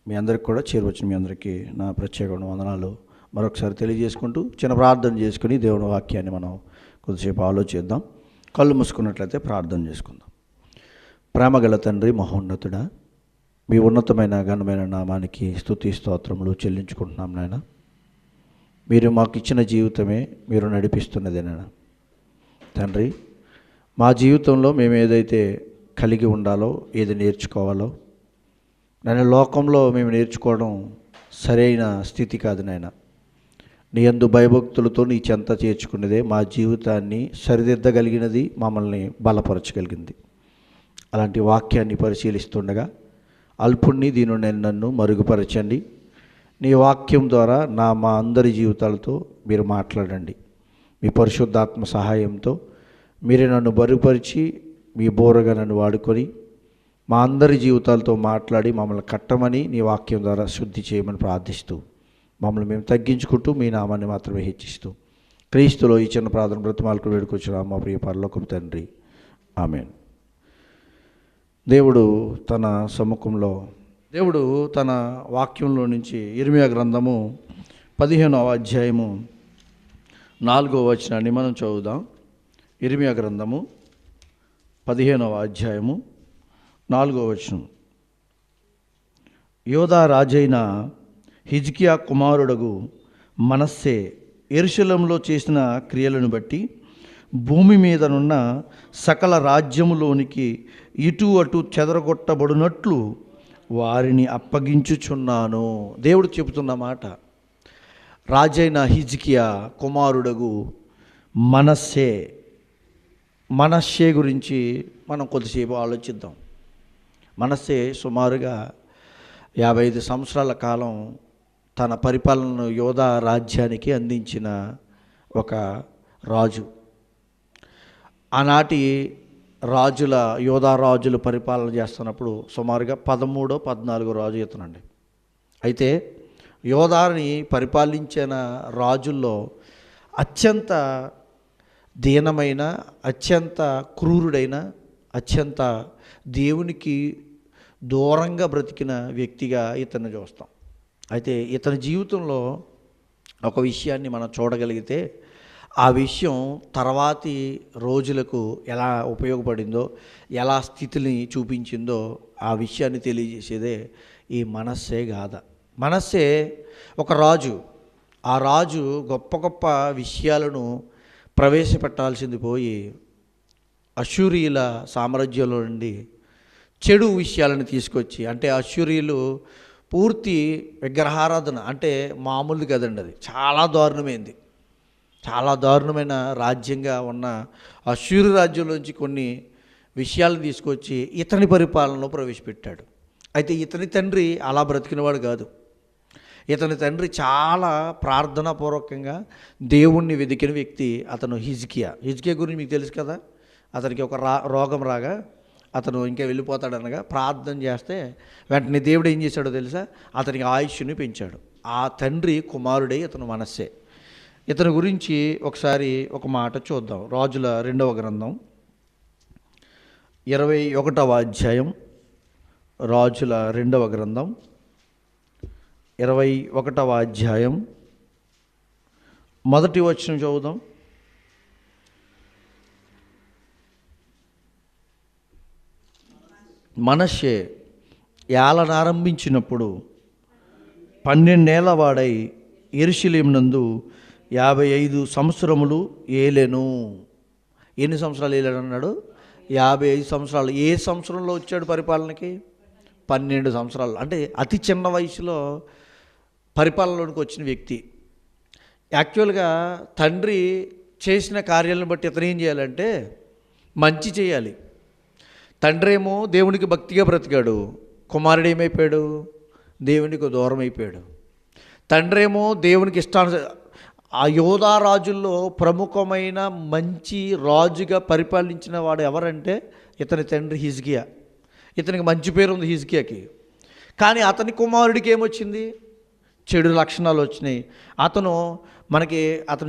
మీ అందరికి కూడా చేరవచ్చిన మీ అందరికీ నా ప్రత్యేకమైన వందనాలు మరొకసారి తెలియజేసుకుంటూ చిన్న ప్రార్థన చేసుకుని దేవుని వాక్యాన్ని మనం కొద్దిసేపు ఆలోచిద్దాం. కళ్ళు మూసుకున్నట్లయితే ప్రార్థన చేసుకుందాం. ప్రేమగల తండ్రి, మహోన్నతుడా, మీ ఉన్నతమైన ఘనమైన నామానికి స్తుతి స్తోత్రములు చెల్లించుకుంటున్నాం నాయన. మీరు మాకు ఇచ్చిన జీవితమే మీరు నడిపిస్తున్నదే నాయన. తండ్రి, మా జీవితంలో మేము ఏదైతే కలిగి ఉండాలో, ఏది నేర్చుకోవాలో నాయన, లోకంలో మేము నేర్చుకోవడం సరైన స్థితి కాదు నాయన. నీ యందు భయభక్తులతో నీ చెంత చేర్చుకున్నదే మా జీవితాన్ని సరిదిద్దగలిగినది, మమ్మల్ని బలపరచగలిగింది. అలాంటి వాక్యాన్ని పరిశీలిస్తుండగా అల్పుణ్ణి దీని నన్ను మరుగుపరచండి. నీ వాక్యం ద్వారా మా అందరి జీవితాలతో మీరు మాట్లాడండి. మీ పరిశుద్ధాత్మ సహాయంతో మీరే నన్ను బరుగుపరిచి మీ బోరగా నన్ను వాడుకొని మా అందరి జీవితాలతో మాట్లాడి మమ్మల్ని కట్టమని నీ వాక్యం ద్వారా శుద్ధి చేయమని ప్రార్థిస్తూ మమ్మల్ని మేము తగ్గించుకుంటూ మీ నామాన్ని మాత్రమే హెచ్చిస్తూ క్రీస్తులో ఈ చిన్న ప్రార్థన బ్రతిమాలకు వేడుకొచ్చిన మా ప్రియ పరలోకపు తండ్రి, ఆమేన్. దేవుడు తన వాక్యంలో నుంచి ఇర్మియా గ్రంథము 15వ అధ్యాయము 4వ వచనాన్ని మనం చదువుదాం. ఇర్మియా గ్రంథము 15వ అధ్యాయము 4వ వచనం. యోధా రాజైన హిజ్కియా కుమారుడగు మనస్సే యెరూషలేములో చేసిన క్రియలను బట్టి భూమి మీదనున్న సకల రాజ్యములోనికి ఇటు అటు చెదరగొట్టబడినట్లు వారిని అప్పగించుచున్నాను. దేవుడు చెబుతున్న మాట. రాజైన హిజ్కియా కుమారుడగు మనస్సే గురించి మనం కొద్దిసేపు ఆలోచిద్దాం. మనస్సే సుమారుగా 55 సంవత్సరాల కాలం తన పరిపాలనను యోధా రాజ్యానికి అందించిన ఒక రాజు. ఆనాటి యోధా రాజులు పరిపాలన చేస్తున్నప్పుడు సుమారుగా 13-14 రాజు ఇతనండి. అయితే యోధాని పరిపాలించిన రాజుల్లో అత్యంత దీనమైన, అత్యంత క్రూరుడైన, అత్యంత దేవునికి దూరంగా బ్రతికిన వ్యక్తిగా ఇతన్ని చూస్తాం. అయితే ఇతని జీవితంలో ఒక విషయాన్ని మనం చూడగలిగితే ఆ విషయం తర్వాతి రోజులకు ఎలా ఉపయోగపడిందో, ఎలా స్థితిని చూపించిందో ఆ విషయాన్ని తెలియజేసేదే ఈ మనస్సే గాథ. మనస్సే ఒక రాజు. ఆ రాజు గొప్ప గొప్ప విషయాలను ప్రవేశపెట్టాల్సింది పోయి అష్షూరీయుల సామ్రాజ్యంలో నుండి చెడు విషయాలను తీసుకొచ్చి, అంటే అష్షూరీయులు పూర్తి విగ్రహారాధన, అంటే మామూలు కదండి, అది చాలా దారుణమైన రాజ్యంగా ఉన్న అష్షూరు రాజ్యంలోంచి కొన్ని విషయాలను తీసుకొచ్చి ఇతని పరిపాలనలో ప్రవేశపెట్టాడు. అయితే ఇతని తండ్రి అలా బ్రతికినవాడు కాదు. ఇతని తండ్రి చాలా ప్రార్థనాపూర్వకంగా దేవుణ్ణి వెతికిన వ్యక్తి అతను హిజ్కియా గురించి మీకు తెలుసు కదా. అతనికి ఒక రోగం రాగా అతను ఇంకా వెళ్ళిపోతాడనగా ప్రార్థన చేస్తే వెంటనే దేవుడు ఏం చేశాడో తెలుసా? అతనికి ఆయుష్ని పెంచాడు. ఆ తండ్రి కుమారుడే ఇతను మనస్సే. ఇతని గురించి ఒకసారి ఒక మాట చూద్దాం. రాజుల 2వ గ్రంథం 21వ అధ్యాయం. రాజుల 2వ గ్రంథం 21వ అధ్యాయం 1వ వచనం చదువుదాం. మనష్షే ఏలనారంభించినప్పుడు 12 ఏళ్ల వాడై యెరూషలేమునందు 55 సంవత్సరములు ఏలెను. ఎన్ని సంవత్సరాలు ఏలాడు అన్నాడు? 55 సంవత్సరాలు. ఏ సంవత్సరంలో వచ్చాడు పరిపాలనకి? 12 సంవత్సరాలు. అంటే అతి చిన్న వయసులో పరిపాలనలోకి వచ్చిన వ్యక్తి. యాక్చువల్గా తండ్రి చేసిన కార్యాలను బట్టి ఇతను ఏం చేయాలంటే మంచి చేయాలి. తండ్రి ఏమో దేవునికి భక్తిగా బ్రతికాడు, కుమారుడు ఏమైపోయాడు? దేవునికి దూరం అయిపోయాడు. తండ్రి ఏమో దేవునికి ఆ యోధా రాజుల్లో ప్రముఖమైన మంచి రాజుగా పరిపాలించిన వాడు ఎవరంటే ఇతని తండ్రి హిజ్కియా. ఇతనికి మంచి పేరు ఉంది హిజ్కియాకి. కానీ అతని కుమారుడికి ఏమొచ్చింది? చెడు లక్షణాలు వచ్చినాయి. అతను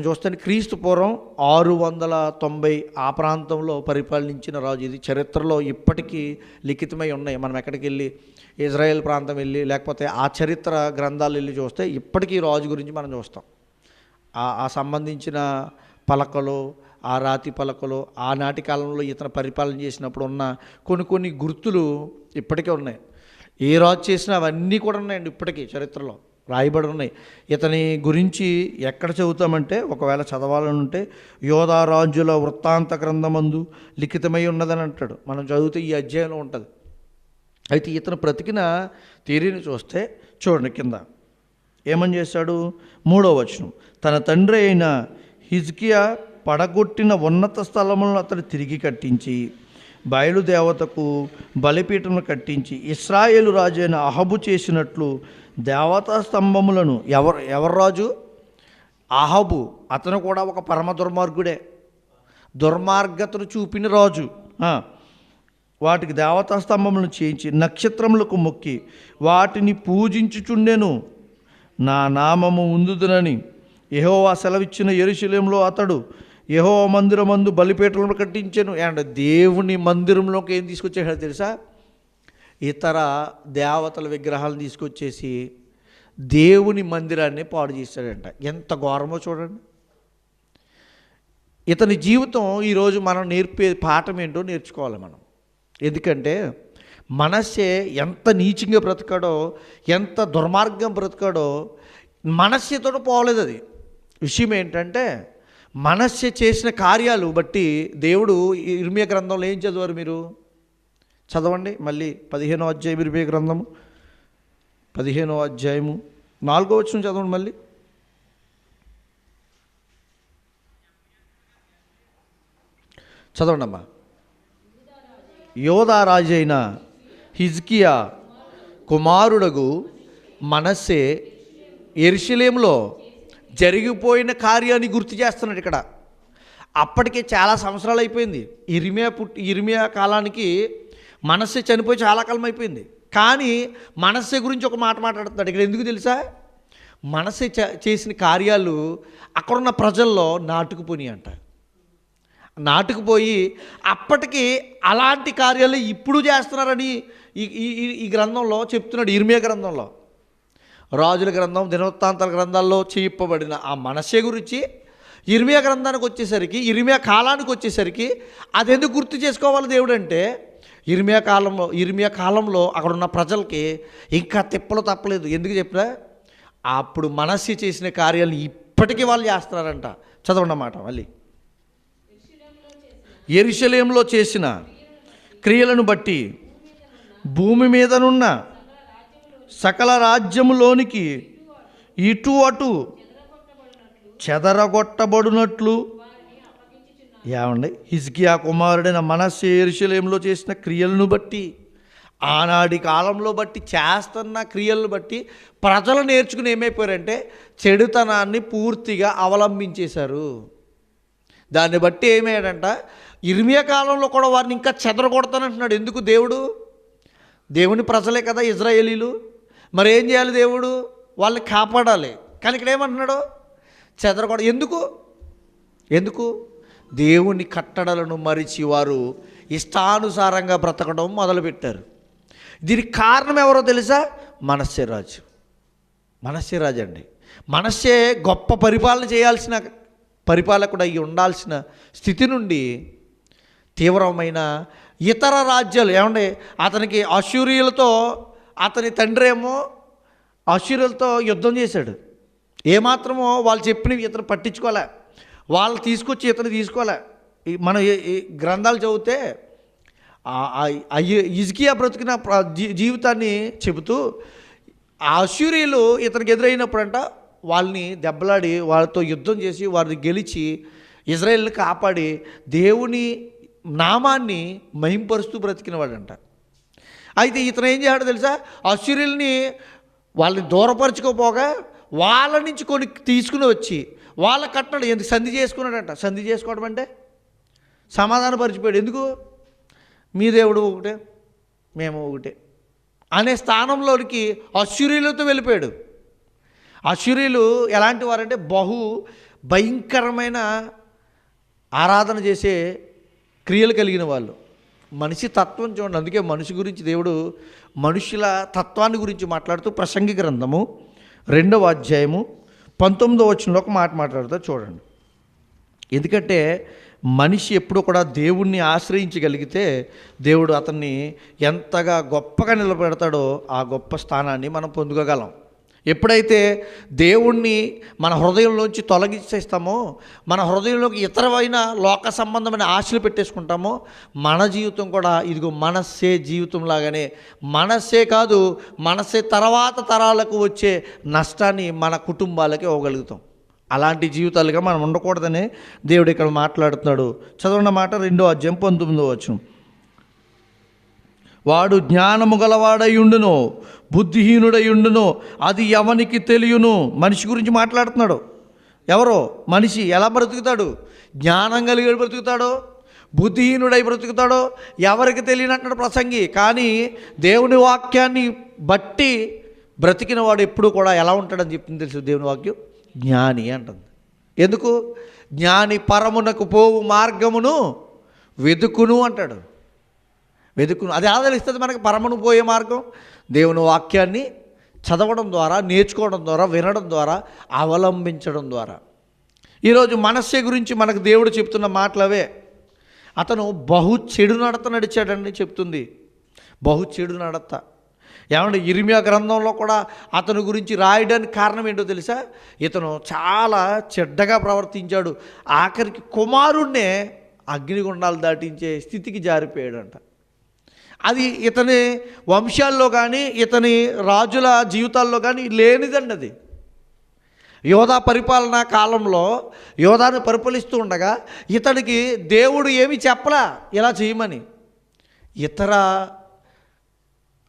చూస్తే క్రీస్తు పూర్వం 690 ఆ ప్రాంతంలో పరిపాలించిన రాజు. ఇది చరిత్రలో ఇప్పటికీ లిఖితమై ఉన్నాయి. మనం ఎక్కడికి వెళ్ళి ఇజ్రాయెల్ ప్రాంతం వెళ్ళి లేకపోతే ఆ చరిత్ర గ్రంథాలు వెళ్ళి చూస్తే ఇప్పటికీ రాజు గురించి మనం చూస్తాం. ఆ సంబంధించిన పలకలు, ఆ రాతి పలకలు, ఆనాటి కాలంలో ఇతను పరిపాలన చేసినప్పుడు ఉన్న కొన్ని గుర్తులు ఇప్పటికే ఉన్నాయి. ఏ రాజు చేసినా అవన్నీ కూడా ఉన్నాయండి, ఇప్పటికీ చరిత్రలో రాయబడి ఉన్నాయి. ఇతని గురించి ఎక్కడ చదువుతామంటే, ఒకవేళ చదవాలని ఉంటే యోధా రాజుల వృత్తాంత గ్రంథమందు లిఖితమై ఉన్నదని అంటాడు. మనం చదివితే ఈ అధ్యాయంలో ఉంటుంది. అయితే ఇతను బ్రతికిన తీరుని చూస్తే చూడండి, కింద ఏమని చేశాడు? 3వ వచనం, తన తండ్రి అయిన హిజ్కియా పడగొట్టిన ఉన్నత స్థలములను అతడు తిరిగి కట్టించి బయలుదేవతకు బలిపీఠమును కట్టించి ఇశ్రాయేలు రాజు అయిన అహబు చేసినట్లు దేవతా స్తంభములను ఎవరు రాజు? అహబు. అతను కూడా ఒక పరమ దుర్మార్గుడే, దుర్మార్గతను చూపిన రాజు. వాటికి దేవతా స్తంభములను చేయించి నక్షత్రములకు మొక్కి వాటిని పూజించుచుండెను. నా నామము ఉందునని యెహోవా సెలవిచ్చిన యెరూషలేములో అతడు యెహోవా మందిరమందు బలిపీఠలను కట్టించెను. అండ్ దేవుని మందిరంలోకి ఏం తీసుకొచ్చేసాడు తెలుసా? ఇతర దేవతల విగ్రహాలను తీసుకొచ్చేసి దేవుని మందిరాన్ని పాడు చేశాడంట. ఎంత ఘోరమో చూడండి. ఇతని జీవితం ఈరోజు మనం నేర్పే పాఠం ఏంటో నేర్చుకోవాలి మనం. ఎందుకంటే మనస్సే ఎంత నీచంగా బ్రతకాడో, ఎంత దుర్మార్గం బ్రతకాడో మనస్సుతో పోలేదు. అది విషయం ఏంటంటే, మనస్సు చేసిన కార్యాలు బట్టి దేవుడు ఇర్మియా గ్రంథంలో ఏం చదివారు మీరు? చదవండి మళ్ళీ 15వ అధ్యాయం, ఇర్మియా గ్రంథము 15వ అధ్యాయము 4వ వచనం చదవండి మళ్ళీ. చదవండి అమ్మా. యోధా రాజైన హిజ్కియా కుమారుడగు మనస్సే యెరూషలేములో జరిగిపోయిన కార్యాన్ని గుర్తు చేస్తున్నాడు ఇక్కడ. అప్పటికే చాలా సంవత్సరాలు అయిపోయింది. ఇర్మియా కాలానికి మనస్సే చనిపోయి చాలా కాలం అయిపోయింది. కానీ మనస్సే గురించి ఒక మాట మాట్లాడుతున్నాడు ఇక్కడ. ఎందుకు తెలుసా? మనస్సే చేసిన కార్యాలు అక్కడున్న ప్రజల్లో నాటుకుపోయి అంట. నాటుకుపోయి అప్పటికి అలాంటి కార్యాలు ఇప్పుడు చేస్తున్నారని ఈ గ్రంథంలో చెప్తున్నాడు. ఇర్మియా గ్రంథంలో, రాజుల గ్రంథం, దినవృత్తాంతాల గ్రంథాల్లో చెప్పబడిన ఆ మనస్సే గురించి ఇర్మియా గ్రంథానికి వచ్చేసరికి, ఇర్మియా కాలానికి వచ్చేసరికి అది ఎందుకు గుర్తు చేసుకోవాలి దేవుడు అంటే, ఇర్మియా కాలంలో అక్కడ ఉన్న ప్రజలకి ఇంకా తిప్పలు తప్పలేదు. ఎందుకు చెప్పరా? అప్పుడు మనస్సు చేసిన కార్యాలను ఇప్పటికీ వాళ్ళు చేస్తున్నారంట. చదవండి అన్నమాట మళ్ళీ. యెరూషలేములో చేసిన క్రియలను బట్టి భూమి మీదనున్న సకల రాజ్యములోనికి ఇటు అటు చెదరగొట్టబడినట్లు ఏమండి, హిజ్కియా కుమారుడైన మనస్సే యెరూషలేములో చేసిన క్రియలను బట్టి, ఆనాటి కాలంలో బట్టి చేస్తున్న క్రియలను బట్టి ప్రజలు నేర్చుకుని ఏమైపోయారంటే చెడుతనాన్ని పూర్తిగా అవలంబించేశారు. దాన్ని బట్టి ఏమయ్యాడంట, ఇర్మియా కాలంలో కూడా వారిని ఇంకా చెదరగొడతానంటున్నాడు. ఎందుకు? దేవుని ప్రజలే కదా ఇజ్రాయేలీలు. మరి ఏం చేయాలి దేవుడు? వాళ్ళని కాపాడాలి. కానీ ఇక్కడ ఏమంటున్నాడు? చెదరగొడ. ఎందుకు? దేవుని కట్టడలను మరిచి వారు ఇష్టానుసారంగా బ్రతకడం మొదలుపెట్టారు. దీనికి కారణం ఎవరో తెలుసా? మనస్సే రాజు అండి. మనస్సే గొప్ప పరిపాలన చేయాల్సిన పరిపాలకుడు అయి ఉండాల్సిన స్థితి నుండి తీవ్రమైన ఇతర రాజ్యాలు, ఏమండి, అతనికి అష్షూరీయులతో, అతని తండ్రి ఏమో అష్షూరీయులతో యుద్ధం చేశాడు. ఏమాత్రమో వాళ్ళు చెప్పినవి ఇతను పట్టించుకోలే, వాళ్ళు తీసుకొచ్చి ఇతను తీసుకోలే. మనం ఈ గ్రంథాలు చదివితే హిజ్కియా బ్రతికిన జీవితాన్ని చెబుతూ ఆ అష్షూరీయులు ఇతనికి ఎదురైనప్పుడంట వాళ్ళని దెబ్బలాడి వాళ్ళతో యుద్ధం చేసి వారిని గెలిచి ఇజ్రాయేల్ని కాపాడి దేవుని నామాన్ని మహింపరుస్తూ బ్రతికిన వాడంట. అయితే ఇతను ఏం చేశాడో తెలుసా? అష్షూరీయుల్ని వాళ్ళని దూరపరచుకోపోగా వాళ్ళ నుంచి కొన్ని తీసుకుని వచ్చి వాళ్ళ కట్టడు ఎందుకు సంధి చేసుకున్నాడంట. సంధి చేసుకోవడం అంటే సమాధానపరిచిపోయాడు. ఎందుకు? మీ దేవుడు ఒకటే, మేము ఒకటే అనే స్థానంలోనికి అష్షూరీయులతో వెళ్ళిపోయాడు. అష్షూరీయులు ఎలాంటి వారంటే బహు భయంకరమైన ఆరాధన చేసే క్రియలు కలిగిన వాళ్ళు. మనిషి తత్వం చూడండి. అందుకే మనిషి గురించి దేవుడు మనుషుల తత్వాన్ని గురించి మాట్లాడుతూ ప్రసంగి గ్రంథము 2వ అధ్యాయము 19వ వచనంలో ఒక మాట మాట్లాడుతారు చూడండి. ఎందుకంటే మనిషి ఎప్పుడు కూడా దేవుణ్ణి ఆశ్రయించగలిగితే దేవుడు అతన్ని ఎంతగా గొప్పగా నిలబెడతాడో ఆ గొప్ప స్థానాన్ని మనం పొందుకోగలం. ఎప్పుడైతే దేవుణ్ణి మన హృదయంలోంచి తొలగించేస్తామో, మన హృదయంలోకి ఇతరమైన లోక సంబంధమైన ఆశలు పెట్టేసుకుంటామో, మన జీవితం కూడా ఇదిగో మనస్సే జీవితం లాగానే, మనస్సే కాదు మనస్సే తర్వాత తరాలకు వచ్చే నష్టాన్ని మన కుటుంబాలకి ఇవ్వగలుగుతాం. అలాంటి జీవితాలుగా మనం ఉండకూడదని దేవుడు ఇక్కడ మాట్లాడుతున్నాడు. చదవన్న మాట 2వ అధ్యాయం 19వ వచనం. వాడు జ్ఞానము గలవాడయుండును, బుద్ధిహీనుడయుండును, అది ఎవనికి తెలియను. మనిషి గురించి మాట్లాడుతున్నాడు. ఎవరో మనిషి ఎలా బ్రతుకుతాడు? జ్ఞానం కలిగి బ్రతుకుతాడో, బుద్ధిహీనుడై బ్రతుకుతాడో ఎవరికి తెలియనట్టు ప్రసంగి. కానీ దేవుని వాక్యాన్ని బట్టి బ్రతికిన వాడు ఎప్పుడు కూడా ఎలా ఉంటాడని చెప్తుంది తెలుసు దేవుని వాక్యం? జ్ఞాని అంటుంది. ఎందుకు? జ్ఞాని పరమునకు పోవు మార్గమును వెతుకును అంటాడు. వెతుకును. అది ఎలా తెలుస్తుంది మనకి పరమును పోయే మార్గం? దేవుని వాక్యాన్ని చదవడం ద్వారా, నేర్చుకోవడం ద్వారా, వినడం ద్వారా, అవలంబించడం ద్వారా. ఈరోజు మనస్సే గురించి మనకు దేవుడు చెప్తున్న మాటలు అవే. అతను బహు చెడు నడత నడిచాడని చెప్తుంది. బహు చెడు నడత. ఏమంటే ఇర్మియా గ్రంథంలో కూడా అతని గురించి రాయడానికి కారణం ఏంటో తెలుసా? ఇతను చాలా చెడ్డగా ప్రవర్తించాడు. ఆఖరికి కుమారుణ్ణే అగ్నిగుండాలు దాటించే స్థితికి జారిపోయాడంట. అది ఇతని వంశాల్లో కానీ ఇతని రాజుల జీవితాల్లో కానీ లేనిదండి. అది యోధా పరిపాలనా కాలంలో యోధాను పరిపాలిస్తూ ఉండగా ఇతనికి దేవుడు ఏమి చెప్పలా ఇలా చేయమని. ఇతర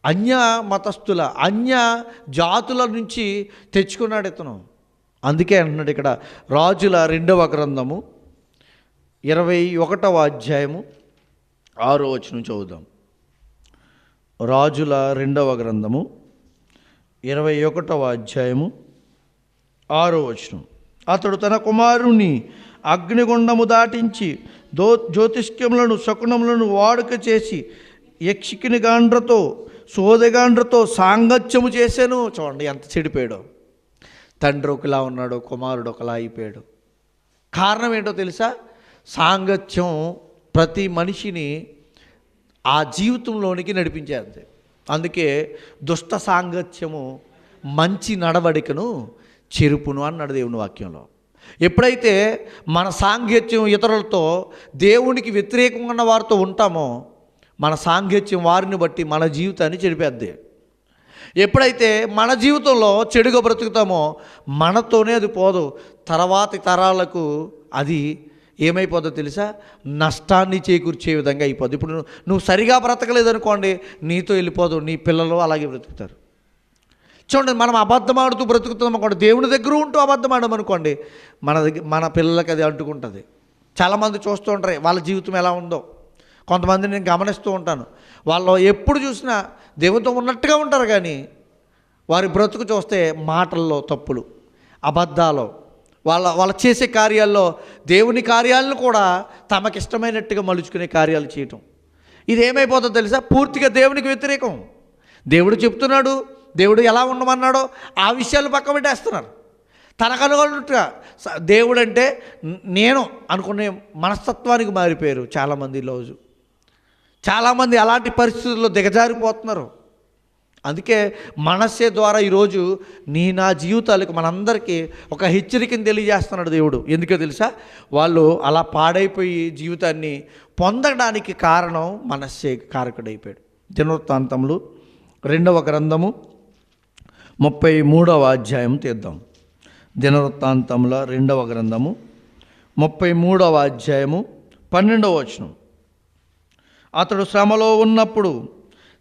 అన్య మతస్థుల అన్య జాతుల నుంచి తెచ్చుకున్నాడు ఇతను. అందుకే అంటున్నాడు ఇక్కడ రాజుల 2వ గ్రంథము 21వ అధ్యాయము 6వ వచనం చదువుదాం. రాజుల 2వ గ్రంథము 21వ అధ్యాయము 6వ వచనం. అతడు తన కుమారుని అగ్నిగుండము దాటించి జ్యోతిష్యములను శకునములను వాడుక చేసి యక్షికిని గాండ్రతో సోదగాండ్రతో సాంగత్యము చేశాను. చూడండి ఎంత చెడిపోయాడో. తండ్రి ఒకలా ఉన్నాడు, కుమారుడు ఒకలా అయిపోయాడు. కారణం ఏంటో తెలుసా? సాంగత్యం ప్రతి మనిషిని ఆ జీవితంలోనికి నడిపించేది. అందుకే దుష్ట సాంగత్యము మంచి నడవడికను చెరుపును అన్నాడు దేవుని వాక్యంలో. ఎప్పుడైతే మన సాంగత్యం ఇతరులతో దేవునికి వ్యతిరేకంగా ఉన్న వారితో ఉంటామో మన సాంగత్యం వారిని బట్టి మన జీవితాన్ని చెడిపేద్ది. ఎప్పుడైతే మన జీవితంలో చెడుగా బ్రతుకుతామో మనతోనే అది పోదు, తర్వాతి తరాలకు అది ఏమైపోద్దో తెలుసా? నష్టాన్ని చేకూర్చే విధంగా అయిపోద్ది. ఇప్పుడు నువ్వు సరిగా బ్రతకలేదనుకోండి, నీతో వెళ్ళిపోదు, నీ పిల్లలు అలాగే బ్రతుకుతారు. చూడండి, మనం అబద్ధం ఆడుతూ బ్రతుకుతాం అనుకోండి, దేవుని దగ్గర ఉంటూ అబద్ధం ఆడమనుకోండి, మన పిల్లలకి అది అంటుకుంటుంది. చాలామంది చూస్తూ ఉంటారు వాళ్ళ జీవితం ఎలా ఉందో. కొంతమంది నేను గమనిస్తూ ఉంటాను, వాళ్ళు ఎప్పుడు చూసినా దేవునితో ఉన్నట్టుగా ఉంటారు, కానీ వారి బ్రతుకు చూస్తే మాటల్లో తప్పులు, అబద్ధాలు, వాళ్ళ చేసే కార్యాల్లో దేవుని కార్యాలను కూడా తమకిష్టమైనట్టుగా మలుచుకునే కార్యాలు చేయటం. ఇది ఏమైపోతుందో తెలుసా? పూర్తిగా దేవునికి వ్యతిరేకం. దేవుడు చెప్తున్నాడు, దేవుడు ఎలా ఉండమన్నాడో ఆ విషయాలు పక్క పెట్టేస్తున్నారు. తనకు అనుకున్నట్టుగా దేవుడు అంటే నేను అనుకునే మనస్తత్వానికి మారిపోయారు చాలామంది. రోజు చాలామంది అలాంటి పరిస్థితుల్లో దిగజారిపోతున్నారు. అందుకే మనస్సే ద్వారా ఈరోజు నా జీవితాలకు మనందరికీ ఒక హెచ్చరికను తెలియజేస్తున్నాడు దేవుడు. ఎందుకో తెలుసా? వాళ్ళు అలా పాడైపోయి జీవితాన్ని పొందడానికి కారణం మనస్సే కారకుడైపోయాడు. దినవృత్తాంతములు 2వ గ్రంథము 33వ అధ్యాయం తీద్దాం. దినవృత్తాంతముల 2వ గ్రంథము 33వ అధ్యాయము 12వ వచనం. అతడు శ్రమలో ఉన్నప్పుడు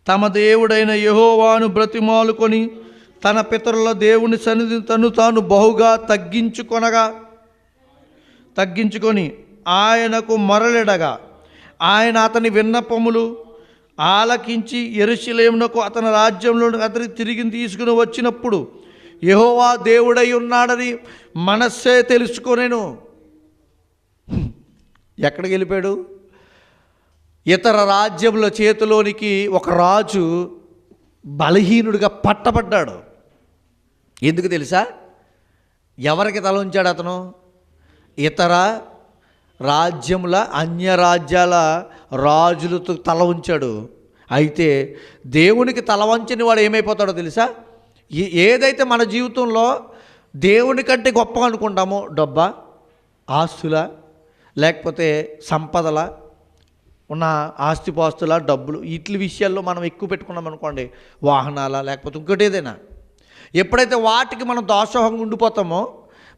తమ దేవుడైన యెహోవాను బ్రతిమాలుకొని తన పితరుల దేవుని సన్నిధిని తాను బహుగా తగ్గించుకొని ఆయనకు మొరలెడగా ఆయన అతని విన్నపములు ఆలకించి యెరూషలేమునకు అతని రాజ్యంలో అతని తిరిగి తీసుకుని వచ్చినప్పుడు యెహోవా దేవుడై ఉన్నాడని మనస్సే తెలుసుకొనెను. ఎక్కడికి వెళ్ళిపోయాడు? ఇతర రాజ్యముల చేతిలోనికి ఒక రాజు బలహీనుడిగా పట్టబడ్డాడు. ఎందుకు తెలుసా? ఎవరికి తల ఉంచాడు అతను? ఇతర రాజ్యముల, అన్య రాజ్యాల రాజులతో తల ఉంచాడు. అయితే దేవునికి తల వంచని వాడు ఏమైపోతాడో తెలుసా? ఏదైతే మన జీవితంలో దేవుని కంటే గొప్పగా అనుకుంటామో, డబ్బా, ఆస్తుల, లేకపోతే సంపదల, ఉన్న ఆస్తిపాస్తుల, డబ్బులు, వీటి విషయాల్లో మనం ఎక్కువ పెట్టుకున్నాం అనుకోండి, వాహనాల, లేకపోతే ఇంకోటి ఏదైనా, ఎప్పుడైతే వాటికి మనం దాసోహంగా ఉండిపోతామో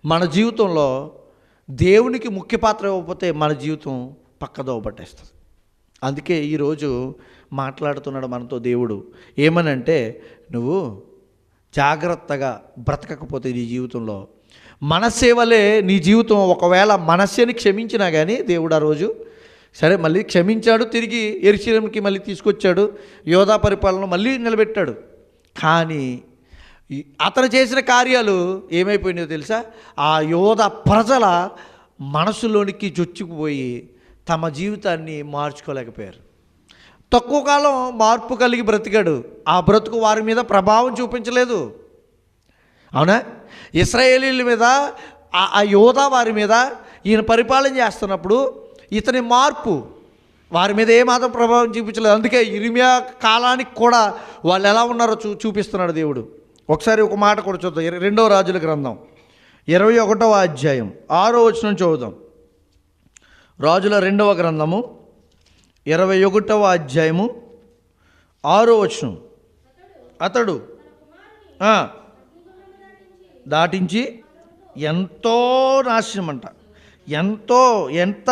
మన జీవితంలో దేవునికి ముఖ్య పాత్ర ఇవ్వకపోతే మన జీవితం పక్కదోవ పట్టేస్తుంది. అందుకే ఈరోజు మాట్లాడుతున్నాడు మనతో దేవుడు. ఏమనంటే, నువ్వు జాగ్రత్తగా బ్రతకకపోతే నీ జీవితంలో మనస్సే వలె నీ జీవితం, ఒకవేళ మనస్సేని క్షమించినా కానీ దేవుడు ఆ రోజు సరే మళ్ళీ క్షమించాడు, తిరిగి యెరూషలేముకి మళ్ళీ తీసుకొచ్చాడు, యోధా పరిపాలన మళ్ళీ నిలబెట్టాడు. కానీ అతను చేసిన కార్యాలు ఏమైపోయినాయో తెలుసా? ఆ యోధ ప్రజల మనసులోనికి చొచ్చుకుపోయి తమ జీవితాన్ని మార్చుకోలేకపోయారు. తక్కువ కాలం మార్పు కలిగి బ్రతికాడు. ఆ బ్రతుకు వారి మీద ప్రభావం చూపించలేదు. అవునా? ఇశ్రాయేలీల మీద, ఆ యోధా వారి మీద ఈయన పరిపాలన చేస్తున్నప్పుడు ఇతని మార్పు వారి మీద ఏమాత్రం ప్రభావం చూపించలేదు. అందుకే ఇర్మియా కాలానికి కూడా వాళ్ళు ఎలా ఉన్నారో చూపిస్తున్నాడు దేవుడు. ఒకసారి ఒక మాట కూడా చూద్దాం. 2వ రాజుల గ్రంథం 21వ అధ్యాయం 6వ వచనం చదువుదాం. రాజుల 2వ గ్రంథము 21వ అధ్యాయము 6వ వచనం. అతడు దాటించి ఎంతో నాశనం అంట, ఎంత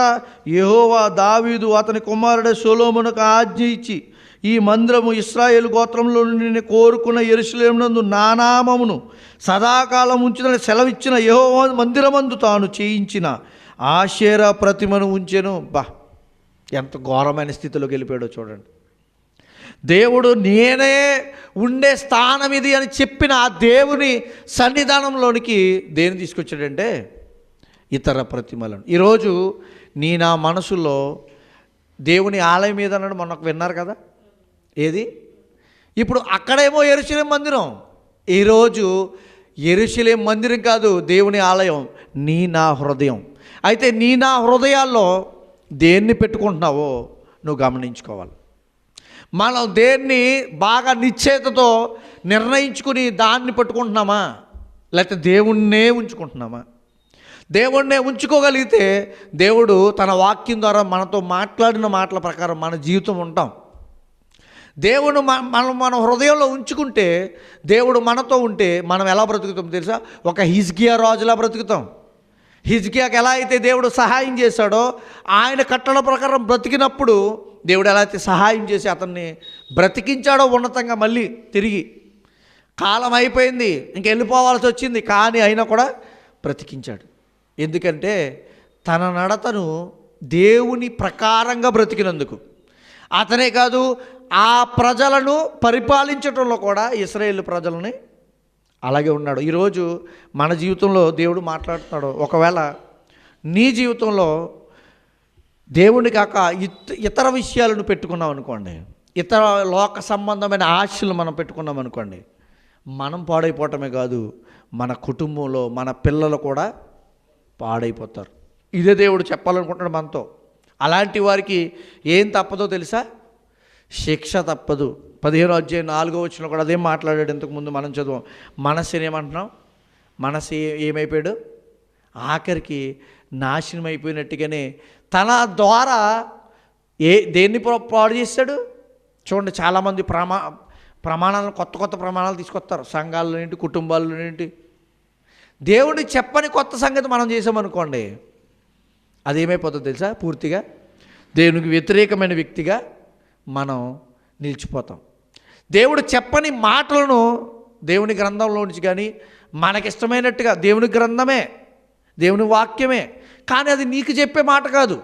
యెహోవా దావీదు అతని కుమారుడు సొలొమోనుకు ఆజ్ఞ ఇచ్చి ఈ మందిరము ఇశ్రాయేలు గోత్రంలో నుండి కోరుకున్న యెరూషలేమునందు నా నామమును సదాకాలం ఉంచుదని సెలవిచ్చిన యెహోవా మందిరమందు తాను చేయించిన ఆషేరా ప్రతిమను ఉంచెను. ఎంత ఘోరమైన స్థితిలోకి వెళ్ళిపోయాడో చూడండి. దేవుడు నేనే ఉండే స్థానం ఇది అని చెప్పిన ఆ దేవుని సన్నిధానంలోనికి దేని తీసుకొచ్చాడంటే ఇతర ప్రతిమలను. ఈరోజు నా మనసులో దేవుని ఆలయం మీద అన్నాడు, మొన్న విన్నారు కదా, ఏది ఇప్పుడు అక్కడేమో యెరూషలేము మందిరం, ఈరోజు యెరూషలేము మందిరం కాదు, దేవుని ఆలయం నా హృదయం. అయితే నా హృదయాల్లో దేన్ని పెట్టుకుంటున్నావో నువ్వు గమనించుకోవాలి. మనం దేన్ని బాగా నిశ్చయతతో నిర్ణయించుకుని దాన్ని పట్టుకుంటున్నామా, లేకపోతే దేవుణ్ణే ఉంచుకుంటున్నామా? దేవుణ్ణే ఉంచుకోగలిగితే దేవుడు తన వాక్యం ద్వారా మనతో మాట్లాడిన మాటల ప్రకారం మన జీవితం ఉంటాం. దేవుడు మన హృదయంలో ఉంచుకుంటే, దేవుడు మనతో ఉంటే మనం ఎలా బ్రతుకుతాం తెలుసా? ఒక హిజ్కియా రాజులా బ్రతుకుతాం. హిజ్కియాకి ఎలా అయితే దేవుడు సహాయం చేశాడో, ఆయన కట్టడ ప్రకారం బ్రతికినప్పుడు దేవుడు ఎలా అయితే సహాయం చేసి అతన్ని బ్రతికించాడో ఉన్నతంగా, మళ్ళీ తిరిగి కాలం అయిపోయింది, ఇంక వెళ్ళిపోవాల్సి వచ్చింది, కానీ అయినా కూడా బ్రతికించాడు. ఎందుకంటే తన నడతను దేవుని ప్రకారంగా బ్రతికినందుకు. అతనే కాదు, ఆ ప్రజలను పరిపాలించడంలో కూడా ఇశ్రాయేలు ప్రజలని అలాగే ఉన్నాడు. ఈరోజు మన జీవితంలో దేవుడు మాట్లాడుతున్నాడు. ఒకవేళ నీ జీవితంలో దేవుని కాక ఇతర విషయాలను పెట్టుకున్నాం అనుకోండి, ఇతర లోక సంబంధమైన ఆశలు మనం పెట్టుకున్నాం అనుకోండి, మనం పాడైపోవటమే కాదు, మన కుటుంబంలో మన పిల్లలు కూడా పాడైపోతారు. ఇదే దేవుడు చెప్పాలనుకుంటున్నాడు మనతో. అలాంటి వారికి ఏం తప్పదో తెలుసా? శిక్ష తప్పదు. 15వ అధ్యాయం 4వ వచనంలో కూడా అదేం మాట్లాడాడు. ఇంతకుముందు మనం చదువు. మనస్సుని ఏమంటున్నాం? మనసు ఏమైపోయాడు? ఆఖరికి నాశనం అయిపోయినట్టుగానే తన ద్వారా దేన్ని పాడు చేస్తాడు? చూడండి, చాలామంది ప్రమాణాలను కొత్త ప్రమాణాలు తీసుకొస్తారు. సంఘాల్లో ఏంటి, కుటుంబాల్లో ఏంటి, దేవుడిని చెప్పని కొత్త సంగతి మనం చేసామనుకోండి, అదేమైపోతుందో తెలుసా? పూర్తిగా దేవునికి వ్యతిరేకమైన వ్యక్తిగా మనం నిలిచిపోతాం. దేవుడు చెప్పని మాటలను దేవుని గ్రంథంలో నుంచి కానీ మనకిష్టమైనట్టుగా, దేవుని గ్రంథమే, దేవుని వాక్యమే, కానీ అది నీకు చెప్పే మాట కాదు.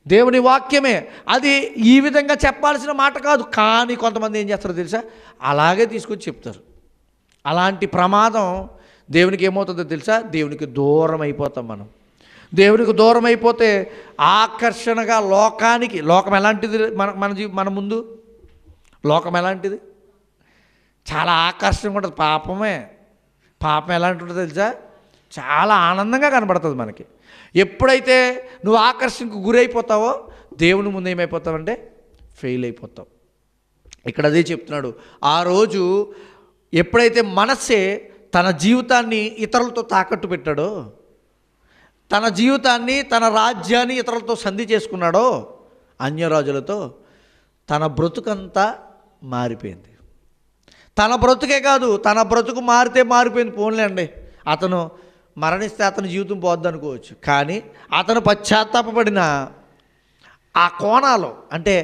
దేవుని వాక్యమే, అది ఈ విధంగా చెప్పాల్సిన మాట కాదు. కానీ కొంతమంది ఏం చేస్తారో తెలుసా? అలాగే తీసుకొచ్చి చెప్తారు. అలాంటి ప్రమాదం దేవునికి ఏమవుతుందో తెలుసా? దేవునికి దూరం అయిపోతాం మనం. దేవునికి దూరం అయిపోతే ఆకర్షణగా లోకం ఎలాంటిది? మన ముందు లోకం ఎలాంటిది? చాలా ఆకర్షణగా ఉంటుంది. పాపం ఎలాంటి ఉంటుందో తెలుసా? చాలా ఆనందంగా కనబడుతుంది మనకి. ఎప్పుడైతే నువ్వు ఆకర్షణకు గురైపోతావో దేవుని ముందు ఏమైపోతావంటే ఫెయిల్ అయిపోతావు. ఇక్కడ అదే చెప్తున్నాడు. ఆ రోజు ఎప్పుడైతే మనస్సే తన జీవితాన్ని ఇతరులతో తాకట్టు పెట్టాడో, తన జీవితాన్ని తన రాజ్యాన్ని ఇతరులతో సంధి చేసుకున్నాడో, అన్యరాజులతో, తన బ్రతుకంతా మారిపోయింది. తన బ్రతుకే కాదు, తన బ్రతుకు మారిపోయింది. పోన్లేండి, అతను మరణిస్తే అతని జీవితం పోద్ది అనుకోవచ్చు. కానీ అతను పశ్చాత్తాపడిన ఆ కోణాలు, అంటే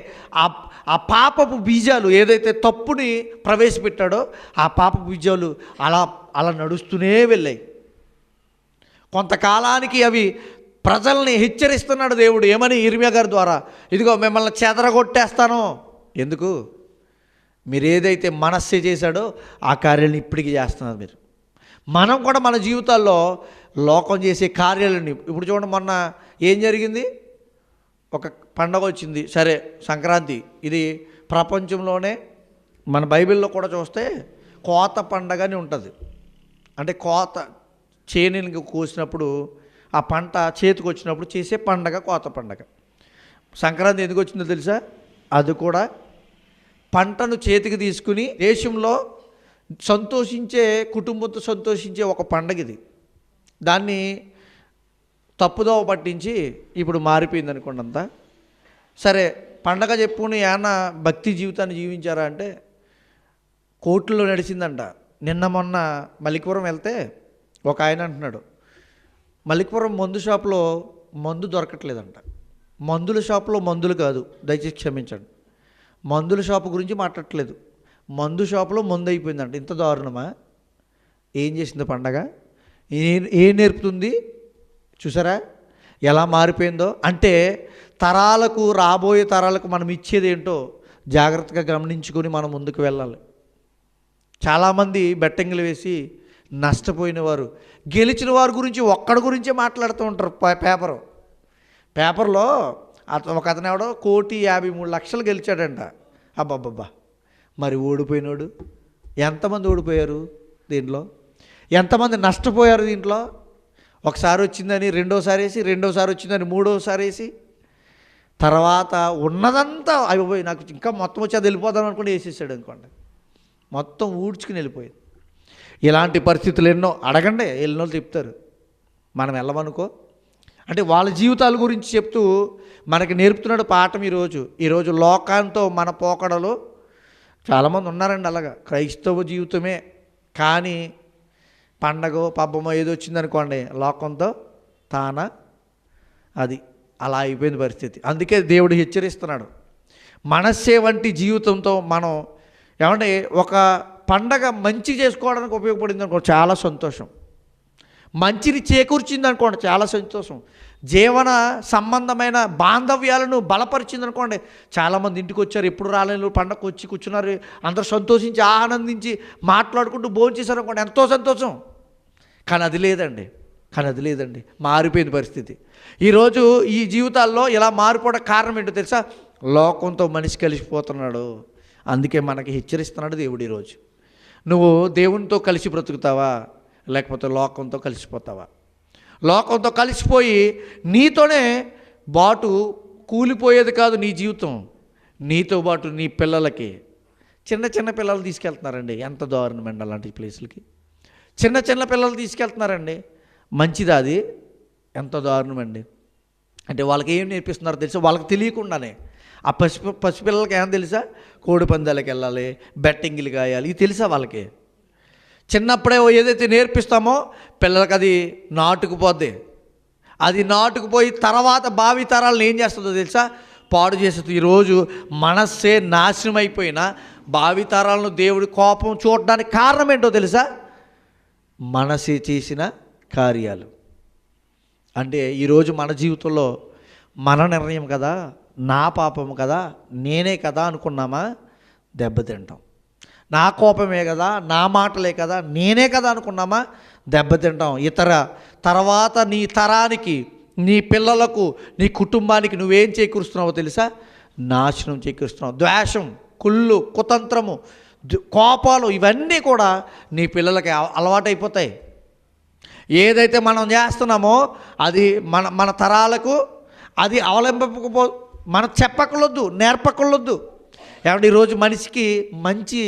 ఆ పాపపు బీజాలు ఏదైతే తప్పుని ప్రవేశపెట్టాడో ఆ పాపపు బీజాలు అలా నడుస్తూనే వెళ్ళాయి. కొంతకాలానికి అవి ప్రజల్ని హెచ్చరిస్తున్నాడు దేవుడు. ఏమని? ఇర్మియా గారి ద్వారా, ఇదిగో మిమ్మల్ని చెదరగొట్టేస్తాను. ఎందుకు? మీరు ఏదైతే మనస్సే చేశాడో ఆ కార్యాలను ఇప్పటికీ చేస్తున్నారు మీరు. మనం కూడా మన జీవితాల్లో లోకం చేసే కార్యాలని ఇప్పుడు చూడండి. మొన్న ఏం జరిగింది? ఒక పండగ వచ్చింది, సరే సంక్రాంతి. ఇది ప్రపంచంలోనే మన బైబిల్లో కూడా చూస్తే కోత పండగ అని ఉంటుంది. అంటే కోత చేనుకి కోసినప్పుడు ఆ పంట చేతికి వచ్చినప్పుడు చేసే పండగ కోత పండగ. సంక్రాంతి ఎందుకు వచ్చిందో తెలుసా? అది కూడా పంటను చేతికి తీసుకుని దేశంలో సంతోషించే, కుటుంబంతో సంతోషించే ఒక పండగ ఇది. దాన్ని తప్పుదోవ పట్టించి ఇప్పుడు మారిపోయింది అనుకోండి అంతా. సరే పండగ చెప్పుకుని ఏమన్నా భక్తి జీవితాన్ని జీవించారా అంటే కోర్టులో నడిచిందంట. నిన్న మొన్న మలికిపురం వెళ్తే ఒక ఆయన అంటున్నాడు, మలికిపురం మందు షాపులో మందు దొరకట్లేదంట. మందుల షాపులో మందులు కాదు, దయచేసి క్షమించండి, మందుల షాపు గురించి మాట్లాడట్లేదు. మందు షాపులో మందు అయిపోయిందంట. ఇంత దారుణమా? ఏం చేసింది పండగ? ఏం నేర్పుతుంది? చూసారా ఎలా మారిపోయిందో? అంటే తరాలకు, రాబోయే తరాలకు మనం ఇచ్చేది ఏంటో జాగ్రత్తగా గమనించుకొని మనం ముందుకు వెళ్ళాలి. చాలామంది బెట్టింగ్లు వేసి నష్టపోయిన వారు, గెలిచిన వారి గురించి ఒక్కడి గురించే మాట్లాడుతూ ఉంటారు. పేపర్లో ఒక అతను ఎవడో 1,53,00,000 గెలిచాడంట. అబ్బబ్బబ్బా, మరి ఓడిపోయినోడు ఎంతమంది ఓడిపోయారు దీంట్లో? ఎంతమంది నష్టపోయారు దీంట్లో? ఒకసారి వచ్చిందని రెండోసారి వేసి, రెండోసారి వచ్చిందని మూడోసారి వేసి, తర్వాత ఉన్నదంతా అయిపోయి నాకు ఇంకా మొత్తం వచ్చి అది వెళ్ళిపోదాం అనుకుని వేసేసాడు అనుకోండి. మొత్తం ఊడ్చుకుని వెళ్ళిపోయింది. ఇలాంటి పరిస్థితులు ఎన్నో. అడగండి, ఎన్నో చెప్తారు. మనం వెళ్ళమనుకో అంటే వాళ్ళ జీవితాల గురించి చెప్తూ మనకి నేర్పుతున్నాడు పాఠం. ఈరోజు లోకాంతో మన పోకడలు చాలామంది ఉన్నారండి. అలాగా క్రైస్తవ జీవితమే కానీ పండగో పబ్బమో ఏదో వచ్చిందనుకోండి, లోకంతో అది అలా అయిపోయింది పరిస్థితి. అందుకే దేవుడు హెచ్చరిస్తున్నాడు. మనస్సే వంటి జీవితంతో మనం ఏమంటే ఒక పండగ మంచి చేసుకోవడానికి ఉపయోగపడింది అనుకో, చాలా సంతోషం. మంచిని చేకూర్చింది అనుకోండి, చాలా సంతోషం. జీవన సంబంధమైన బాంధవ్యాలను బలపరిచింది అనుకోండి. చాలామంది ఇంటికి వచ్చారు, ఎప్పుడు రాలేరు, పండగకు వచ్చి కూర్చున్నారు, అందరూ సంతోషించి ఆనందించి మాట్లాడుకుంటూ భోంచేశారు అనుకోండి, ఎంతో సంతోషం. కానీ అది లేదండి, మారిపోయింది పరిస్థితి. ఈరోజు ఈ జీవితాల్లో ఇలా మారిపోవడం కారణం ఏంటో తెలుసా? లోకంతో మనిషి కలిసిపోతున్నాడు. అందుకే మనకి హెచ్చరిస్తున్నాడు దేవుడు ఈరోజు. నువ్వు దేవునితో కలిసి బ్రతుకుతావా, లేకపోతే లోకంతో కలిసిపోతావా? లోకంతో కలిసిపోయి నీతోనే బాటు కూలిపోయేది కాదు నీ జీవితం, నీతో పాటు నీ పిల్లలకి. చిన్న పిల్లలు తీసుకెళ్తున్నారండి, ఎంత దారుణమండి అలాంటి ప్లేసులకి. చిన్న పిల్లలు తీసుకెళ్తున్నారండి. మంచిదా అది? ఎంత దారుణమండి. అంటే వాళ్ళకి ఏం నేర్పిస్తున్నారో తెలుసా? వాళ్ళకి తెలియకుండానే ఆ పసిపిల్లలకి ఏం తెలుసా? కోడి పందాలకు వెళ్ళాలి, బెట్టింగ్లు కాయాలి, ఇది తెలుసా వాళ్ళకి? చిన్నప్పుడే ఏదైతే నేర్పిస్తామో పిల్లలకి అది నాటుకుపోద్ది. అది నాటుకుపోయి తర్వాత భావి తరాలను ఏం చేస్తుందో తెలుసా? పాడు చేస్తుంది. ఈరోజు మనస్సే నాశనం అయిపోయిన భావి తరాలను దేవుడి కోపం చూడడానికి కారణం ఏంటో తెలుసా? మనసే చేసిన కార్యాలు. అంటే ఈరోజు మన జీవితంలో మన నిర్ణయం కదా, నా పాపం కదా, నేనే కదా అనుకున్నామా, దెబ్బతింటాం. నా కోపమే కదా, నా మాటలే కదా, నేనే కదా అనుకున్నామా, దెబ్బతింటాం. తర్వాత నీ తరానికి నీ పిల్లలకు, నీ కుటుంబానికి నువ్వేం చేకూరుస్తున్నావో తెలుసా? నాశనం చేకూరుస్తున్నావు. ద్వేషం, కుళ్ళు, కుతంత్రము, కోపాలు ఇవన్నీ కూడా నీ పిల్లలకి అలవాటైపోతాయి. ఏదైతే మనం చేస్తున్నామో అది మన తరాలకు అది అవలంబింపకపో, మనం చెప్పకూడదు, నేర్పకూడదు. ఏమంటే ఈరోజు మనిషికి మంచి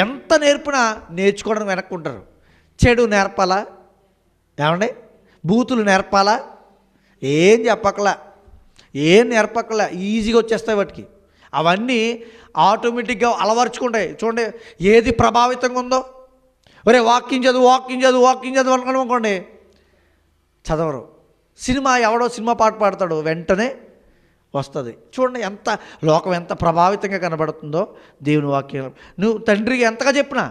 ఎంత నేర్పినా నేర్చుకోవడానికి వెనక్కుంటారు. చెడు నేర్పాలా? ఏమండి బూతులు నేర్పాలా? ఏం చెప్పకలా, ఏం నేర్పకలా, ఈజీగా వచ్చేస్తాయి వాటికి. అవన్నీ ఆటోమేటిక్గా అలవర్చుకుంటాయి. చూడండి ఏది ప్రభావితంగా ఉందో, ఒరే వాకింగ్ చదువు అనుకోండి, చదవరు. సినిమా ఎవడో సినిమా పాట పాడతాడు, వెంటనే వస్తుంది. చూడండి ఎంత లోకం ఎంత ప్రభావితంగా కనబడుతుందో దేవుని వాక్యం. నువ్వు తండ్రికి ఎంతగా చెప్పినా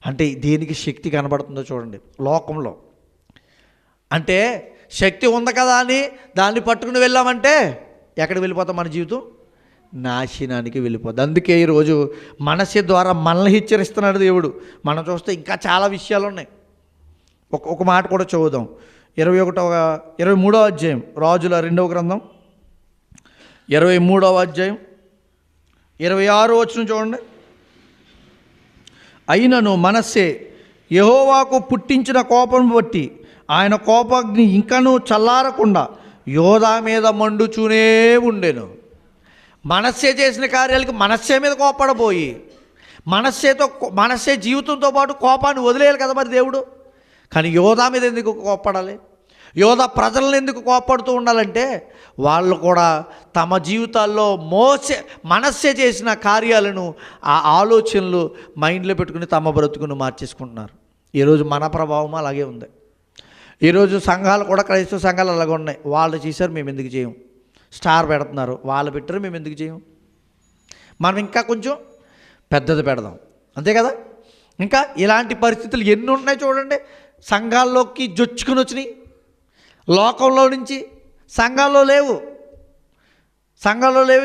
అంటే దేనికి శక్తి కనబడుతుందో చూడండి లోకంలో. అంటే శక్తి ఉంది కదా అని దాన్ని పట్టుకుని వెళ్ళామంటే ఎక్కడికి వెళ్ళిపోతాం? మన జీవితం నాశనానికి వెళ్ళిపోద్ది. అందుకే ఈరోజు మనస్సు ద్వారా మనల్ని హెచ్చరిస్తున్నాడు దేవుడు. మనం చూస్తే ఇంకా చాలా విషయాలు ఉన్నాయి. ఒక మాట కూడా చదువుదాం. 23వ అధ్యాయం, రాజుల 2వ గ్రంథం 23వ అధ్యాయం 26వ వచనం చూడండి. అయినను మనస్సే యెహోవాకు పుట్టించిన కోపం బట్టి ఆయన కోపాగ్ని ఇంకనూ చల్లారకుండా యోధా మీద మండుచూనే ఉండెను. మనస్సే చేసిన కార్యాలకి మనస్సే మీద కోపడబోయి మనస్సే జీవితంతో పాటు కోపాన్ని వదిలేయాలి కదా మరి దేవుడు. కానీ యోధా మీద ఎందుకు కోపడాలి? యోధా ప్రజలను ఎందుకు కోపడుతూ ఉండాలంటే వాళ్ళు కూడా తమ జీవితాల్లో మనస్సే చేసిన కార్యాలను, ఆ ఆలోచనలు మైండ్లో పెట్టుకుని తమ బ్రతుకును మార్చేసుకుంటున్నారు. ఈరోజు మన ప్రభావం అలాగే ఉంది. ఈరోజు సంఘాలు కూడా, క్రైస్తవ సంఘాలు అలాగే ఉన్నాయి. వాళ్ళు చేశారు, మేము ఎందుకు చేయం? స్టార్ పెడుతున్నారు, వాళ్ళు పెట్టారు, మేము ఎందుకు చేయం? మనం ఇంకా కొంచెం పెద్దది పెడదాం, అంతే కదా. ఇంకా ఇలాంటి పరిస్థితులు ఎన్ని ఉన్నాయి చూడండి. సంఘాల్లోకి జొచ్చుకుని వచ్చినాయి, లోకంలో నుంచి. సంఘాల్లో లేవు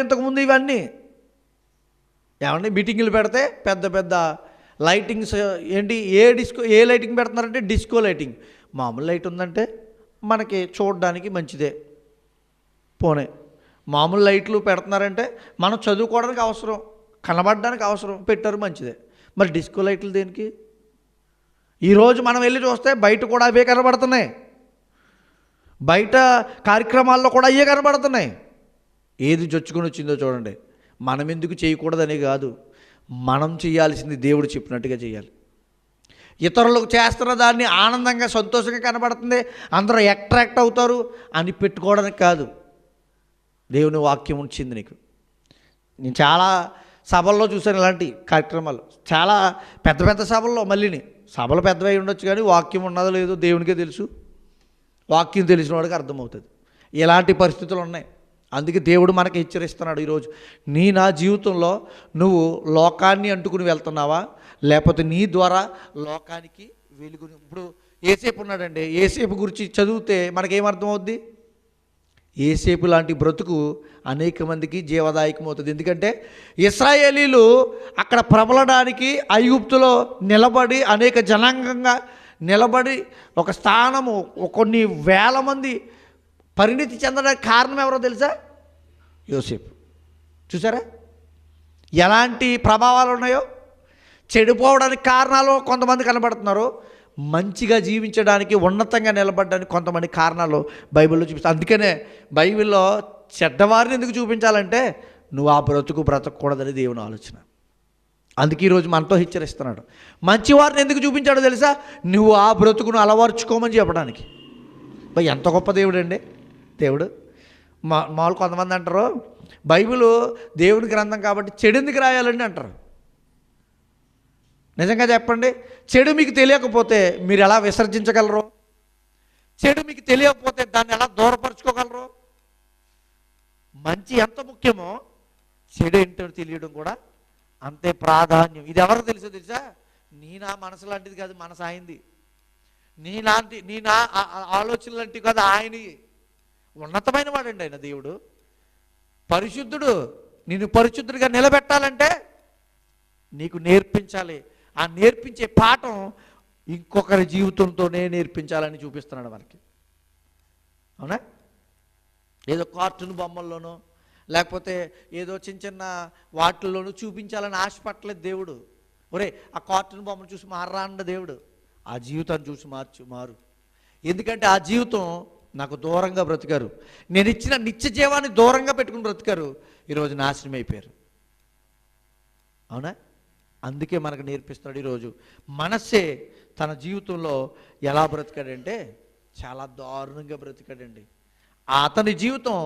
ఇంతకుముందు ఇవన్నీ. ఏమండి మీటింగులు పెడితే పెద్ద పెద్ద లైటింగ్స్, ఏంటి ఏ లైటింగ్ పెడుతున్నారంటే డిస్కో లైటింగ్. మామూలు లైట్ ఉందంటే మనకి చూడడానికి మంచిదే, పోనే. మామూలు లైట్లు పెడుతున్నారంటే మనం చదువుకోవడానికి అవసరం, కనబడడానికి అవసరం, పెట్టారు, మంచిదే. మరి డిస్కో లైట్లు దేనికి? ఈరోజు మనం వెళ్ళి చూస్తే బయట కూడా అవే కనబడుతున్నాయి, బయట కార్యక్రమాల్లో కూడా అయ్యే కనబడుతున్నాయి. ఏది చొచ్చుకొని వచ్చిందో చూడండి. మనం ఎందుకు చేయకూడదనే కాదు, మనం చేయాల్సింది దేవుడు చెప్పినట్టుగా చేయాలి. ఇతరులకు చేస్తున్న దాన్ని ఆనందంగా సంతోషంగా కనబడుతుంది, అందరూ అట్రాక్ట్ అవుతారు అని పెట్టుకోవడానికి కాదు. దేవుని వాక్యం ఉంచింది నీకు. నేను చాలా సభల్లో చూశాను ఇలాంటి కార్యక్రమాలు, చాలా పెద్ద పెద్ద సభల్లో. మళ్ళీని సభలు పెద్దవై ఉండొచ్చు కానీ వాక్యం ఉన్నదో లేదో దేవునికే తెలుసు. వాక్యం తెలిసిన వాడికి అర్థమవుతుంది. ఇలాంటి పరిస్థితులు ఉన్నాయి. అందుకే దేవుడు మనకి హెచ్చరిస్తున్నాడు ఈరోజు. నా జీవితంలో నువ్వు లోకాన్ని అంటుకుని వెళ్తున్నావా, లేకపోతే నీ ద్వారా లోకానికి వెలుగుని? ఇప్పుడు ఏసేపు ఉన్నాడండి, ఏసేపు గురించి చదివితే మనకేమర్థమవుద్ది? ఏసేపు లాంటి బ్రతుకు అనేక మందికి జీవదాయకం అవుతుంది. ఎందుకంటే ఇశ్రాయేలీలు అక్కడ ప్రబలడానికి ఐగుప్తులో నిలబడి అనేక జనాంగంగా నిలబడి ఒక స్థానము, కొన్ని వేల మంది పరిణితి చెందడానికి కారణం ఎవరో తెలుసా? యోసేపు. చూసారా ఎలాంటి ప్రభావాలు ఉన్నాయో? చెడిపోవడానికి కారణాలు కొంతమంది కనబడుతున్నారు, మంచిగా జీవించడానికి, ఉన్నతంగా నిలబడడానికి కొంతమంది కారణాలు బైబిల్లో చూపిస్తారు. అందుకనే బైబిల్లో చెడ్డవారిని ఎందుకు చూపించాలంటే నువ్వు ఆ బ్రతకూడదని దేవుని ఆలోచన. అందుకే ఈరోజు మనతో హెచ్చరిస్తున్నాడు. మంచివారిని ఎందుకు చూపించాడో తెలుసా? నువ్వు ఆ బ్రతుకును అలవర్చుకోమని చెప్పడానికి. ఎంత గొప్ప దేవుడు అండి దేవుడు. మామూలు కొంతమంది అంటారు బైబిల్ దేవుని గ్రంథం కాబట్టి చెడు ఎందుకు రాయాలండి అంటారు. నిజంగా చెప్పండి, చెడు మీకు తెలియకపోతే మీరు ఎలా విసర్జించగలరు? చెడు మీకు తెలియకపోతే దాన్ని ఎలా దూరపరచుకోగలరు? మంచి ఎంత ముఖ్యమో చెడు ఏంటో తెలియడం కూడా అంతే ప్రాధాన్యం. ఇది ఎవరికి తెలుసా? నా మనసు లాంటిది కాదు, మనసు ఆయనది. నా ఆలోచన లాంటివి కాదు, ఆయనవి. ఉన్నతమైన వాడండి ఆయన దేవుడు, పరిశుద్ధుడు. నిన్ను పరిశుద్ధుడిగా నిలబెట్టాలంటే నీకు నేర్పించాలి. ఆ నేర్పించే పాఠం ఇంకొకరి జీవితంతోనే నేర్పించాలని చూపిస్తున్నాడు మనకి. అవునా? ఏదో కార్టూన్ బొమ్మల్లోనో లేకపోతే ఏదో చిన్న చిన్న వాటిల్లోనూ చూపించాలని ఆశపట్టలేదు దేవుడు. ఒరే ఆ కార్టూన్ బొమ్మను చూసి మారరా అన్న దేవుడు. ఆ జీవితాన్ని చూసి మారు. ఎందుకంటే ఆ జీవితం నాకు దూరంగా బ్రతికారు. నేను ఇచ్చిన నిత్య జీవాన్ని దూరంగా పెట్టుకుని బ్రతికారు. ఈరోజు నాశనం అయిపోయారు. అవునా? అందుకే మనకు నేర్పిస్తాడు ఈరోజు. మనస్సే తన జీవితంలో ఎలా బ్రతికాడంటే చాలా దారుణంగా బ్రతికాడండి. అతని జీవితం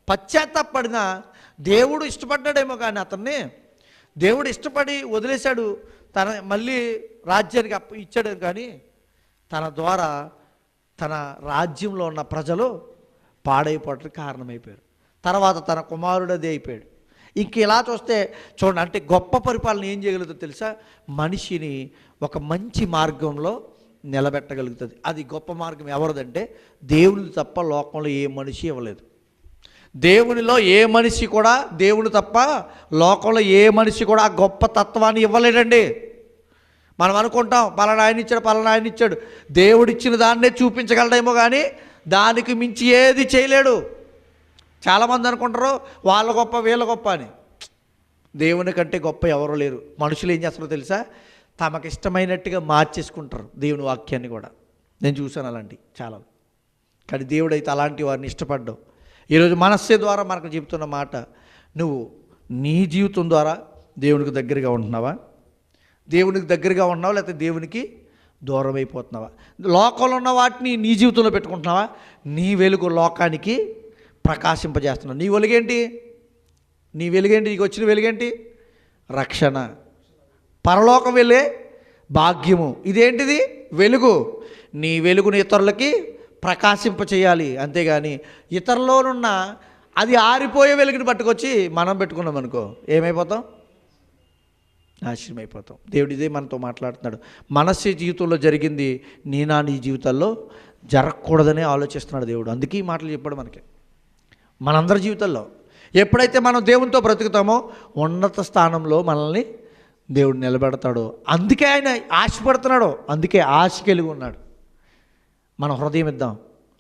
పశ్చాత్తాపడిన దేవుడు ఇష్టపడ్డాడేమో, కానీ అతన్ని దేవుడు ఇష్టపడి వదిలేశాడు. తన మళ్ళీ రాజ్యానికి ఇచ్చాడు, కానీ తన ద్వారా తన రాజ్యంలో ఉన్న ప్రజలు పాడైపోవడానికి కారణమైపోయారు. తర్వాత తన కుమారుడు అదే అయిపోయాడు. ఇంక ఇలా చూస్తే చూడండి, అంటే గొప్ప పరిపాలన ఏం చేయగలుగుతుందో తెలుసా? మనిషిని ఒక మంచి మార్గంలో నిలబెట్టగలుగుతుంది. అది గొప్ప మార్గం ఎవరిదంటే దేవుని తప్ప లోకంలో ఏ మనిషి ఇవ్వలేదు. దేవునిలో ఏ మనిషి కూడా, దేవుని తప్ప లోకంలో ఏ మనిషి కూడా ఆ గొప్ప తత్వాన్ని ఇవ్వలేడండి. మనం అనుకుంటాం పలానా ఆయన ఇచ్చాడు, పలానా ఆయన ఇచ్చాడు. దేవుడిచ్చిన దాన్నే చూపించగలడేమో, కానీ దానికి మించి ఏది చేయలేడు. చాలామంది అనుకుంటారు వాళ్ళ గొప్ప వీళ్ళ గొప్ప అని. దేవుని కంటే గొప్ప ఎవరు లేరు. మనుషులు ఏం చేస్తారో తెలుసా? తమకు ఇష్టమైనట్టుగా మార్చేసుకుంటారు దేవుని వాక్యాన్ని కూడా. నేను చూశాను అలాంటి చాలా. కానీ దేవుడైతే అలాంటి వారిని ఇష్టపడ్డావు. ఈరోజు మనస్సే ద్వారా మనకు చెబుతున్న మాట, నువ్వు నీ జీవితం ద్వారా దేవునికి దగ్గరగా ఉంటున్నావా? దేవునికి దగ్గరగా ఉన్నావా, లేకపోతే దేవునికి దూరం అయిపోతున్నావా? లోకంలో ఉన్న వాటిని నీ జీవితంలో పెట్టుకుంటున్నావా? నీ వెలుగు లోకానికి ప్రకాశింపజేస్తున్నావు. నీ వెలుగేంటి? నీకు వచ్చిన వెలుగేంటి? రక్షణ, పరలోకం వెళ్ళే భాగ్యము. ఇదేంటిది? వెలుగు. నీ వెలుగుని ఇతరులకి ప్రకాశింపచేయాలి. అంతేగాని ఇతరులోనున్న అది ఆరిపోయే వెలుగుని పట్టుకొచ్చి మనం పెట్టుకున్నాం అనుకో, ఏమైపోతాం? నాశనం అయిపోతాం. దేవుడు ఇదే మనతో మాట్లాడుతున్నాడు. మనస్సు జీవితంలో జరిగింది నీ జీవితాల్లో జరగకూడదని ఆలోచిస్తున్నాడు దేవుడు. అందుకే ఈ మాటలు చెప్పాడు మనకి. మనందరి జీవితాల్లో ఎప్పుడైతే మనం దేవునితో బ్రతుకుతామో ఉన్నత స్థానంలో మనల్ని దేవుడు నిలబెడతాడు. అందుకే ఆయన ఆశపడుతున్నాడు. అందుకే ఆశ కలిగి ఉన్నాడు. మన హృదయం ఇద్దాం,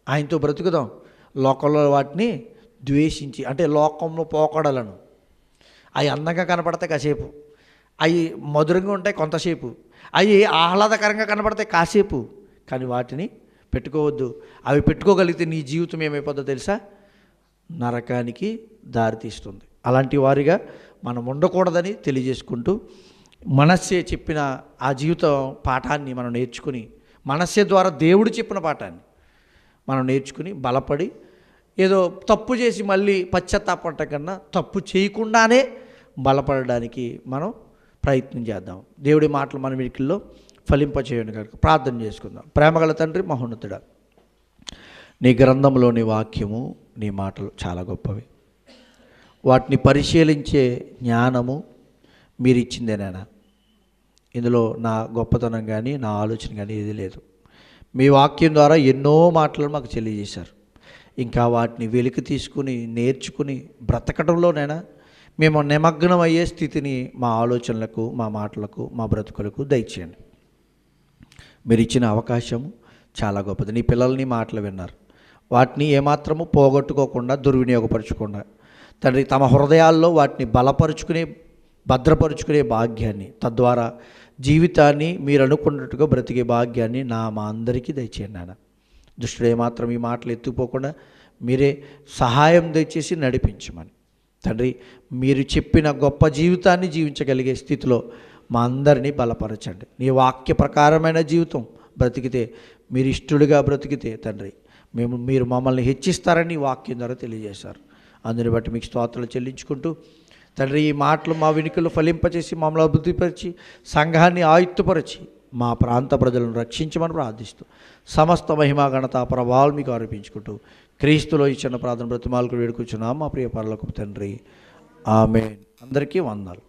ఆయనతో బ్రతుకుదాం. లోకంలో వాటిని ద్వేషించి, అంటే లోకంలో పోకడలను, అవి అందంగా కనపడతాయి కాసేపు, అవి మధురంగా ఉంటాయి కొంతసేపు, అవి ఆహ్లాదకరంగా కనపడతాయి కాసేపు, కానీ వాటిని పెట్టుకోవద్దు. అవి పెట్టుకోగలిగితే నీ జీవితం ఏమైపోతుందో తెలుసా? నరకానికి దారితీస్తుంది. అలాంటి వారిగా మనం ఉండకూడదని తెలియజేసుకుంటూ, మనస్సే చెప్పిన ఆ జీవిత పాఠాన్ని మనం నేర్చుకుని, మనస్సే ద్వారా దేవుడు చెప్పిన పాఠాన్ని మనం నేర్చుకుని బలపడి, ఏదో తప్పు చేసి మళ్ళీ పశ్చాత్తాపడట కన్నా తప్పు చేయకుండానే బలపడడానికి మనం ప్రయత్నం చేద్దాం. దేవుడి మాటలు మన వీటిల్లో ఫలింపచేయండి కనుక ప్రార్థన చేసుకుందాం. ప్రేమగల తండ్రి, మహోన్నతుడా, నీ గ్రంథంలోని వాక్యము, నీ మాటలు చాలా గొప్పవి. వాటిని పరిశీలించే జ్ఞానము మీరు ఇచ్చిందేనా? ఇందులో నా గొప్పతనం కానీ నా ఆలోచన కానీ ఏది లేదు. మీ వాక్యం ద్వారా ఎన్నో మాటలు మాకు తెలియజేశారు. ఇంకా వాటిని వెలికి తీసుకుని నేర్చుకుని బ్రతకడంలోనైనా మేము నిమగ్నం అయ్యే స్థితిని మా ఆలోచనలకు, మా మాటలకు, మా బ్రతుకులకు దయచేయండి. మీరు ఇచ్చిన అవకాశము చాలా గొప్పది. నీ పిల్లల్ని మాటలు విన్నారు, వాటిని ఏమాత్రము పోగొట్టుకోకుండా, దుర్వినియోగపరచకుండా తండ్రి తమ హృదయాల్లో వాటిని బలపరుచుకునే, భద్రపరుచుకునే భాగ్యాన్ని, తద్వారా జీవితాన్ని మీరు అనుకున్నట్టుగా బ్రతికే భాగ్యాన్ని మా అందరికీ దయచేయండి నాన్న. దుష్టుడు ఏమాత్రం ఈ మాటలు ఎత్తుపోకుండా మీరే సహాయం దయచేసి నడిపించమని తండ్రి, మీరు చెప్పిన గొప్ప జీవితాన్ని జీవించగలిగే స్థితిలో మా అందరినీ బలపరచండి. నీ వాక్య ప్రకారమైన జీవితం బ్రతికితే, మీరు ఇష్టడుగా బ్రతికితే తండ్రి, మీరు మమ్మల్ని హెచ్చిస్తారని వాక్యం ద్వారా తెలియజేశారు. అందుని బట్టి మీకు స్తోత్రాలు చెల్లించుకుంటూ తండ్రి, ఈ మాటలు మా వినికిలో ఫలింపచేసి మమ్మల్ని అభివృద్ధిపరిచి సంఘాన్ని ఆయుత్తపరిచి మా ప్రాంత ప్రజలను రక్షించమని ప్రార్థిస్తూ సమస్త మహిమా ఘనత ప్రభావాలు మీకు ఆరోపించుకుంటూ క్రీస్తులో ఇచ్చిన ప్రార్థన బ్రతిమాలకు వేడుకొచ్చున్నాం మా ప్రియ పరలోకపు తండ్రి. ఆమేన్. అందరికీ వందనాలు.